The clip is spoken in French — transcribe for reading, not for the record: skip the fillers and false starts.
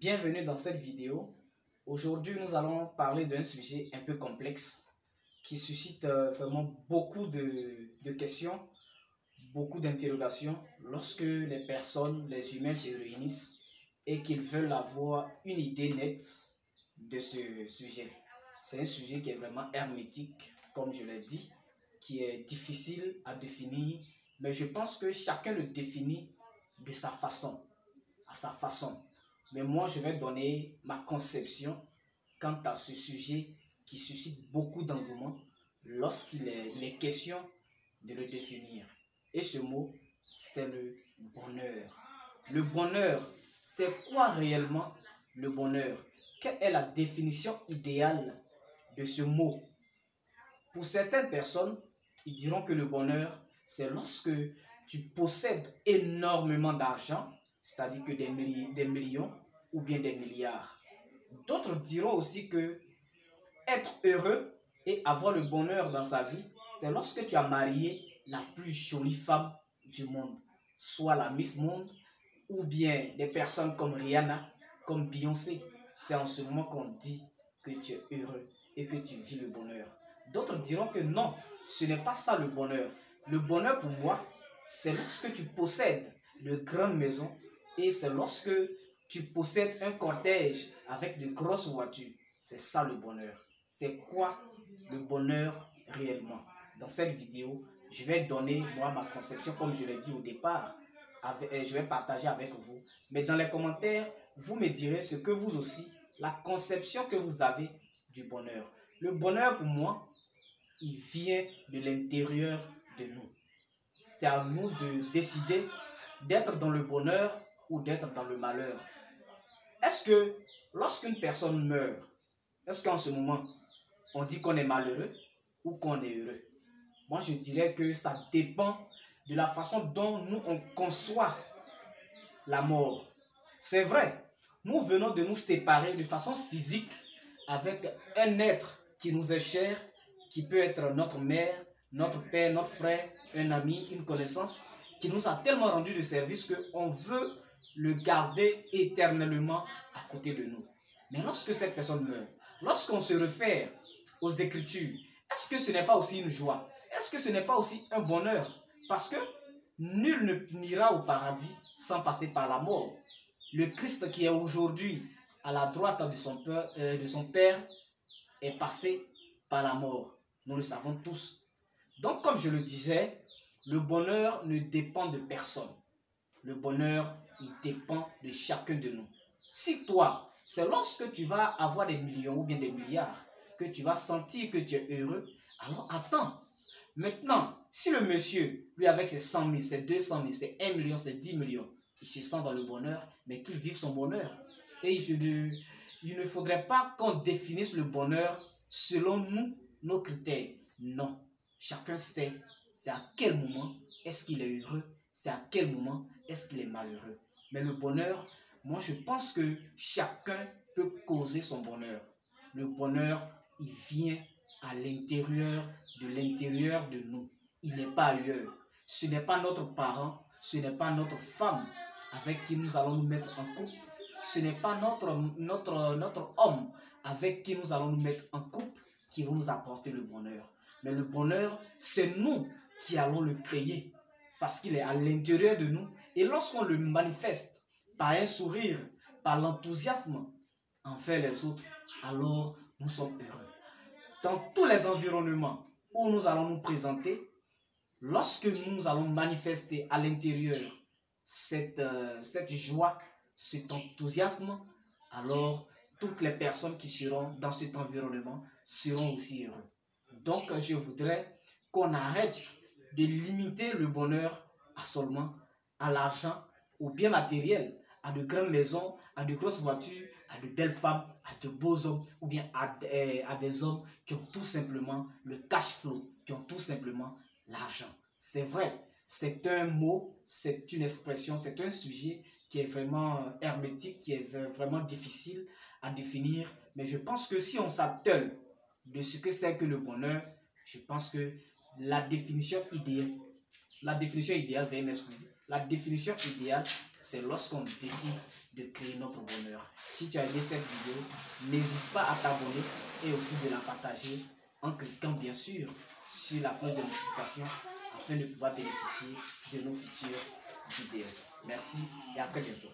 Bienvenue dans cette vidéo. Aujourd'hui, nous allons parler d'un sujet un peu complexe qui suscite vraiment beaucoup de questions, beaucoup d'interrogations lorsque les personnes, les humains se réunissent et qu'ils veulent avoir une idée nette de ce sujet. C'est un sujet qui est vraiment hermétique, comme je l'ai dit, qui est difficile à définir, mais je pense que chacun le définit de sa façon, à sa façon. Mais moi, je vais donner ma conception quant à ce sujet qui suscite beaucoup d'engouement lorsqu'il est question de le définir. Et ce mot, c'est le bonheur. Le bonheur, c'est quoi réellement le bonheur? Quelle est la définition idéale de ce mot? Pour certaines personnes, ils diront que le bonheur, c'est lorsque tu possèdes énormément d'argent, c'est-à-dire que des millions ou bien des milliards. D'autres diront aussi que être heureux et avoir le bonheur dans sa vie, c'est lorsque tu as marié la plus jolie femme du monde, soit la Miss Monde ou bien des personnes comme Rihanna, comme Beyoncé. C'est en ce moment qu'on dit que tu es heureux et que tu vis le bonheur. D'autres diront que non, ce n'est pas ça le bonheur. Le bonheur pour moi, c'est lorsque tu possèdes de grandes maisons et c'est lorsque tu possèdes un cortège avec de grosses voitures. C'est ça le bonheur. C'est quoi le bonheur réellement? Dans cette vidéo, je vais donner moi ma conception comme je l'ai dit au départ. Je vais partager avec vous. Mais dans les commentaires, vous me direz ce que vous aussi, la conception que vous avez du bonheur. Le bonheur pour moi, il vient de l'intérieur de nous. C'est à nous de décider d'être dans le bonheur ou d'être dans le malheur. Est-ce que lorsqu'une personne meurt, est-ce qu'en ce moment, on dit qu'on est malheureux ou qu'on est heureux? Moi, je dirais que ça dépend de la façon dont nous, on conçoit la mort. C'est vrai, nous venons de nous séparer de façon physique avec un être qui nous est cher, qui peut être notre mère, notre père, notre frère, un ami, une connaissance, qui nous a tellement rendu de service qu'on veut le garder éternellement à côté de nous. Mais lorsque cette personne meurt, lorsqu'on se réfère aux Écritures, est-ce que ce n'est pas aussi une joie? Est-ce que ce n'est pas aussi un bonheur? Parce que nul n'ira au paradis sans passer par la mort. Le Christ qui est aujourd'hui à la droite de son Père est passé par la mort. Nous le savons tous. Donc, comme je le disais, le bonheur ne dépend de personne. Le bonheur, il dépend de chacun de nous. Si toi, c'est lorsque tu vas avoir des millions ou bien des milliards que tu vas sentir que tu es heureux, alors attends. Maintenant, si le monsieur, lui avec ses 100 000, ses 200 000, ses 1 million, ses 10 millions, il se sent dans le bonheur, mais qu'il vive son bonheur. Et il ne faudrait pas qu'on définisse le bonheur selon nous, nos critères. Non, chacun sait c'est à quel moment est-ce qu'il est heureux, c'est à quel moment est-ce qu'il est malheureux. Mais le bonheur, moi je pense que chacun peut causer son bonheur. Le bonheur, il vient à l'intérieur de nous. Il n'est pas ailleurs. Ce n'est pas notre parent, ce n'est pas notre femme avec qui nous allons nous mettre en couple. Ce n'est pas notre homme avec qui nous allons nous mettre en couple qui vont nous apporter le bonheur. Mais le bonheur, c'est nous qui allons le créer parce qu'il est à l'intérieur de nous. Et lorsqu'on le manifeste par un sourire, par l'enthousiasme envers les autres, alors nous sommes heureux. Dans tous les environnements où nous allons nous présenter, lorsque nous allons manifester à l'intérieur cette joie, cet enthousiasme, alors toutes les personnes qui seront dans cet environnement seront aussi heureux. Donc, je voudrais qu'on arrête de limiter le bonheur à seulement à l'argent, au bien matériel, à de grandes maisons, à de grosses voitures, à de belles femmes, à de beaux hommes, ou bien à des hommes qui ont tout simplement le cash flow, qui ont tout simplement l'argent. C'est vrai, c'est un mot, c'est une expression, c'est un sujet qui est vraiment hermétique, qui est vraiment difficile à définir. Mais je pense que si on s'attelle de ce que c'est que le bonheur, je pense que la définition idéale, veuillez m'excuser, la définition idéale, c'est lorsqu'on décide de créer notre bonheur. Si tu as aimé cette vidéo, n'hésite pas à t'abonner et aussi de la partager en cliquant bien sûr sur la cloche de notification afin de pouvoir bénéficier de nos futures vidéos. Merci et à très bientôt.